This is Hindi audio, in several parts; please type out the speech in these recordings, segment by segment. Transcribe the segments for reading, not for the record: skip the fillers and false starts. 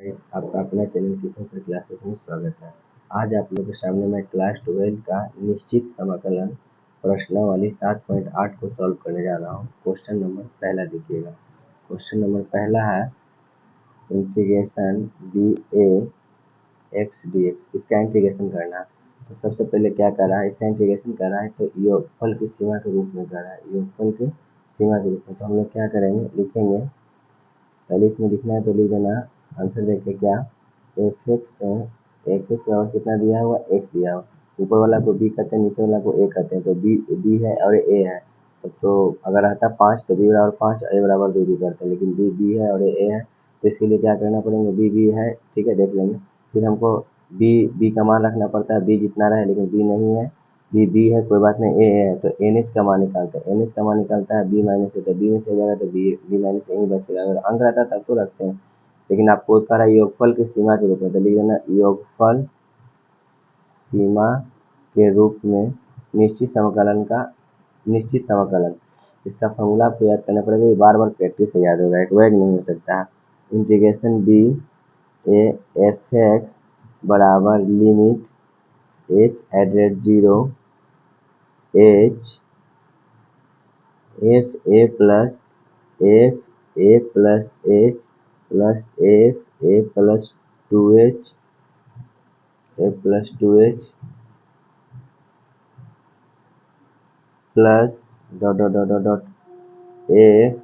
आपका अपना चैनल किशन सर क्लासेस में स्वागत है। आज आप लोगों के सामने मैं क्लास 12 का निश्चित समाकलन प्रश्नावली 7.8 को सॉल्व करने जा रहा हूँ। क्वेश्चन नंबर पहला देखिएगा। क्वेश्चन नंबर पहला है integration B A x D x. इसका इंटीग्रेशन करना है। तो सबसे पहले क्या कर रहा है, इसका इंटीग्रेशन कर रहा है तो योगफल की सीमा के रूप में कर रहा है, योगफल की सीमा के रूप में। तो हम लोग क्या करेंगे, लिखेंगे पहले इसमें लिखना है तो लिख देना आंसर देखिए क्या एफ एक्स और कितना दिया हुआ एक्स दिया हुआ। ऊपर वाला को बी कहते हैं, नीचे वाला को ए कहते हैं। तो बी है और ए है तो अगर रहता 5 तो बी बराबर 5 ए बराबर 2 भी करते हैं, लेकिन बी है और ए है तो इसके लिए क्या करना पड़ेंगे, बी है, ठीक है, देख लेंगे। फिर हमको बी का मान रखना पड़ता है, बी जितना रहे, लेकिन बी नहीं है, बी है, कोई बात नहीं, ए है तो एन एच का मान निकालते हैं। एन एच का मान निकालता है बी माइनस ए, तो बी में से जाएगा तो बी माइनस ए ही बचेगा। अगर अंक रहता तब तो रखते हैं, लेकिन आपको कह रहा है योगफल की सीमा के रूप में, तो लिख देना योगफल सीमा के रूप में निश्चित समाकलन। इसका फॉर्मूला आपको याद करना पड़ेगा, ये बार बार प्रैक्टिस से याद होगा, एक बैग नहीं हो सकता है। Integration B A F X बराबर limit H at 0 H F A plus H plus F A plus 2h plus dot dot dot dot F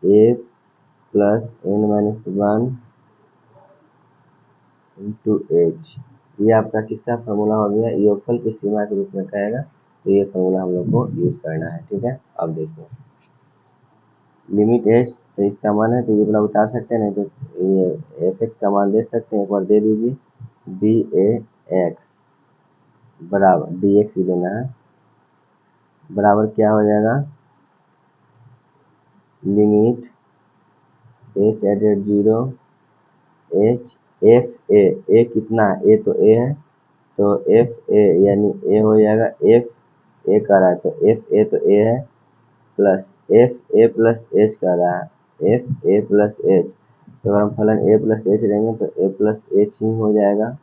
A plus n minus 1 into H. ये आपका किसका फॉर्मूला हो गया, योगफल की सीमा के रूप में कहेगा, तो ये फॉर्मूला हम लोग को यूज करना है, ठीक है। अब देखो लिमिट एच, तो इसका मान है तो ये वाला उतार सकते हैं, नहीं तो ये एफ एक्स का मान दे सकते हैं, एक बार दे दीजिए। बी ए एक्स बराबर डी एक्स भी देना है, बराबर क्या हो जाएगा, limit H at 0 H F A कितना है, ए तो ए है तो एफ ए यानी ए हो जाएगा, एफ ए कर रहा है तो एफ ए तो ए है, plus F A plus H कर रहा है, एफ ए प्लस एच। तो अगर हम फलन ए प्लस एच लेंगे तो ए प्लस एच ही हो जाएगा,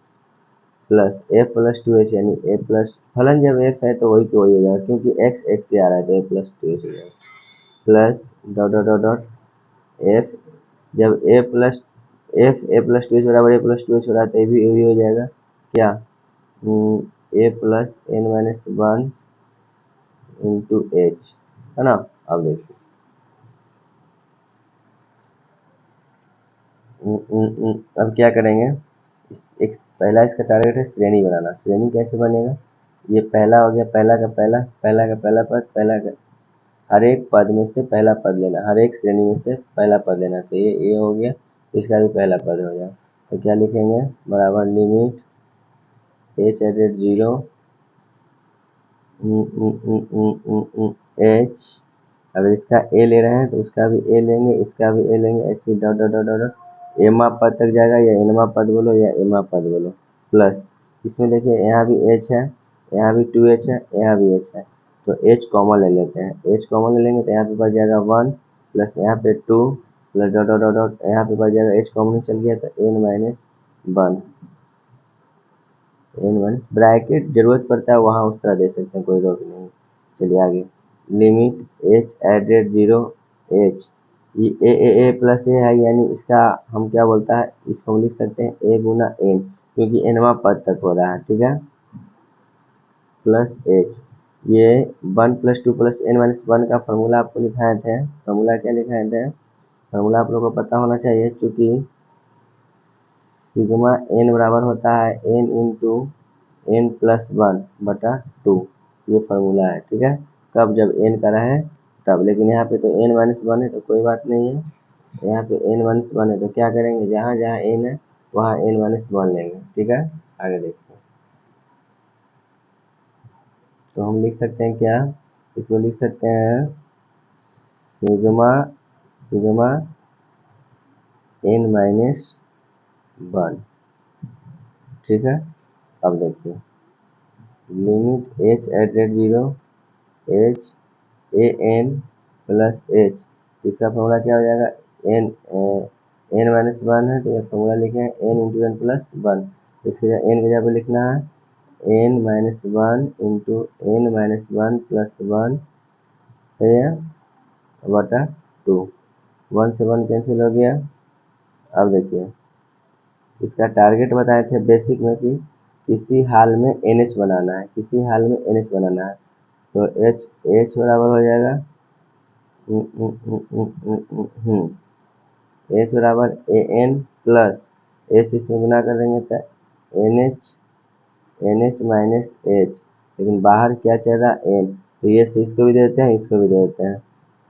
प्लस एफ प्लस 2h यानी ए प्लस, फलन जब एफ है तो वही के वही हो जाएगा, क्योंकि एक्स एक्स से आ रहा है तो ए प्लस 2h हो जाएगा, plus dot dot dot dot F, जब ए प्लस 2h बराबर ए प्लस 2h हो रहा है तो ये भी हो जाएगा क्या, A plus N minus 1 into H, है ना। अब देखिए अब क्या करेंगे, एक पहला इसका टारगेट है श्रेणी बनाना। श्रेणी कैसे बनेगा, ये पहला हो गया, पहला का पहला पद, पहला का हर एक पद में से पहला पद लेना, हर एक श्रेणी में से पहला पद लेना। तो ये हो गया, इसका भी पहला पद हो जाएगा। तो क्या लिखेंगे, बराबर लिमिट एच एट 0 एच, अगर इसका ए ले रहे हैं तो उसका भी ए लेंगे, इसका भी ए लेंगे, ऐसे डॉट डॉट डॉट डॉट एमा पद तक जाएगा, या एनमा पद बोलो या एमा पद बोलो, प्लस इसमें देखिए यहाँ भी एच है, यहाँ भी 2h है, यहाँ भी h है, तो h कॉमन ले लेते हैं। h कॉमन ले लेंगे तो यहाँ पे बच जाएगा 1 प्लस यहाँ पे 2 प्लस डॉट डॉट डॉट यहाँ पे बच जाएगा, h कॉमन चल गया तो n माइनस 1, ब्रैकेट जरूरत पड़ता है वहाँ उस तरह दे सकते हैं, कोई रोक नहीं। चलिए आगे, लिमिट एच एट 0 एच, ये ए प्लस ए है, यानी इसका हम क्या बोलता है, इसको हम लिख सकते हैं ए गुना एन, क्योंकि एनवा पद तक हो रहा है, ठीक है, प्लस एच। ये 1 प्लस 2 प्लस एन माइनस 1 का फॉर्मूला आपको लिखाए थे, फॉर्मूला क्या लिखाए थे, फॉर्मूला आप लोगों को पता होना चाहिए, क्योंकि सिग्मा एन बराबर होता है एन इंटू एन प्लस 1 बटा 2, ये फॉर्मूला है, ठीक है। कब, जब एन का रहे तब, लेकिन यहाँ पे तो एन माइनस 1 है तो कोई बात नहीं है, यहाँ पे एन माइनस 1 है तो क्या करेंगे, जहाँ जहाँ एन है वहाँ एन माइनस 1 लेंगे, ठीक है। आगे देखते हैं, तो हम लिख सकते हैं क्या, इसको लिख सकते हैं सिग्मा एन माइनस 1, ठीक है। अब देखिए limit H at 0 H A N plus H, इसका फॉर्मूला क्या हो जाएगा, n माइनस वन है तो ये फॉर्मूला लिखे हैं n into N plus one. इसके n की जगह पे लिखना है n minus one into N minus one plus one, सही है, बटा टू। 1 से 1 कैंसिल हो गया। अब देखिए इसका टारगेट बताए थे बेसिक में कि किसी हाल में NH बनाना है, किसी हाल में NH बनाना है, तो H बराबर हो जाएगा H बराबर AN प्लस H इसमें गुना कर देंगे तो NH माइनस H, लेकिन बाहर क्या चल रहा है N, तो ये इसको भी देते हैं, इसको भी दे देते हैं,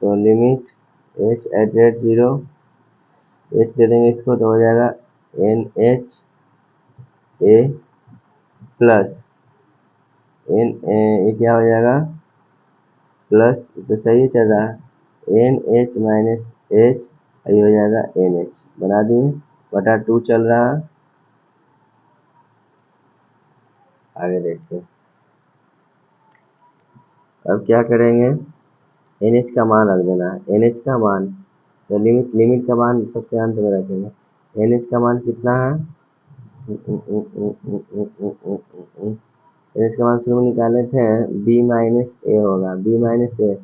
तो limit H at rate 0, H दे देंगे इसको तो हो जाएगा NH A प्लस ये क्या हो जाएगा प्लस, तो सही चल रहा है NH माइनस H, ये हो जाएगा NH, बना दिए, बटा 2 चल रहा है। आगे देखिए अब क्या करेंगे, NH का मान रख देना है, NH का मान, तो लिमिट का मान सबसे अंत में रखेंगे। NH का मान कितना है, NH का मान शुरू में निकाले थे B माइनस ए होगा, B माइनस ए,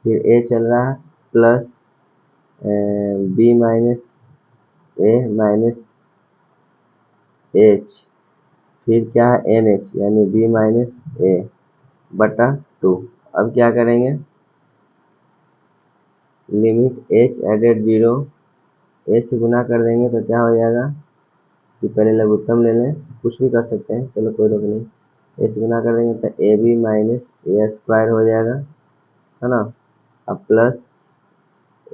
फिर A चल रहा है प्लस B माइनस ए माइनस H, फिर क्या है NH यानी B माइनस ए बटा 2। अब क्या करेंगे, लिमिट H एडेड 0, A से गुना कर देंगे तो क्या हो जाएगा कि पहले लघुत्तम ले लें, कुछ भी कर सकते हैं, चलो कोई रोक नहीं, A से गुना कर देंगे तो AB माइनस ए स्क्वायर हो जाएगा, है ना। अब प्लस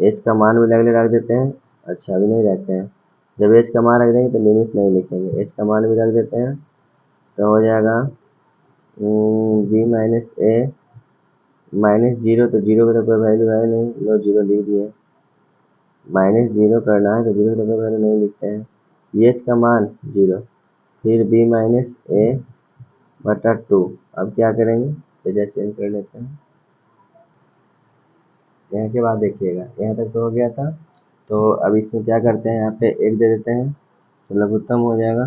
H का मान भी लगले रख देते हैं, अच्छा अभी नहीं रखते हैं, जब H का मान रख देंगे तो लिमिट नहीं लिखेंगे, H का मान भी रख देते हैं तो हो जाएगा B माइनस ए माइनस 0, तो 0 का तो कोई वैल्यू है नहीं, लो 0 लिख दिए, माइनस 0 करना है तो 0 का कोई वैल्यू नहीं लिखते हैं, H का मान 0, फिर B माइनस ए बटा 2। अब क्या करेंगे, पेजा चेंज कर लेते हैं, यहाँ के बाद देखिएगा यहाँ तक तो हो गया था, तो अब इसमें क्या करते हैं, यहाँ पे 1 दे देते हैं तो लघुत्तम हो जाएगा,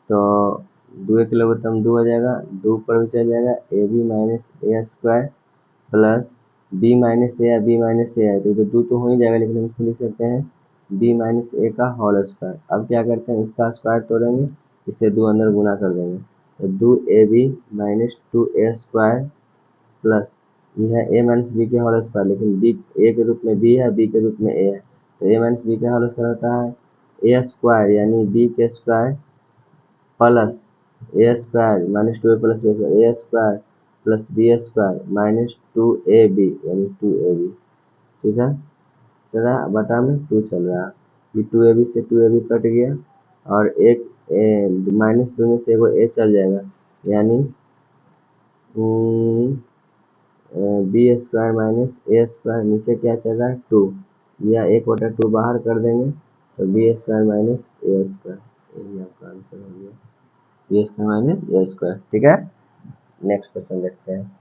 तो 2 एक लघुत्तम 2 हो जाएगा, 2 ऊपर भी चल जाएगा, A B minus A square plus B minus A, B minus A है तो 2 तो हो ही जाएगा, लेकिन हम इसको लिख सकते हैं बी माइनस ए का होल स्क्वायर। अब क्या करते हैं, इसका स्क्वायर तोड़ेंगे, इससे 2 अंदर गुना कर देंगे, तो 2ab minus 2a square plus ये है a माइनस बी के होल स्क्वायर, लेकिन बी ए के रूप में बी है, बी के रूप में ए है, तो a माइनस बी का होल स्क्वायर होता है a स्क्वायर यानी बी के square plus A square minus 2a plus A square plus B square minus 2ab यानी 2ab, ठीक है, चला बटा में 2 चल रहा है, ये 2ab से 2ab कट गया और एक माइनस 2 में से एगो a चल जाएगा, यानी B square minus A square, नीचे क्या चल रहा है 2, या 1/2 बाहर कर देंगे तो B square minus A square, यही आपका आंसर हो गया, B square minus A square, ठीक है। नेक्स्ट क्वेश्चन देखते हैं।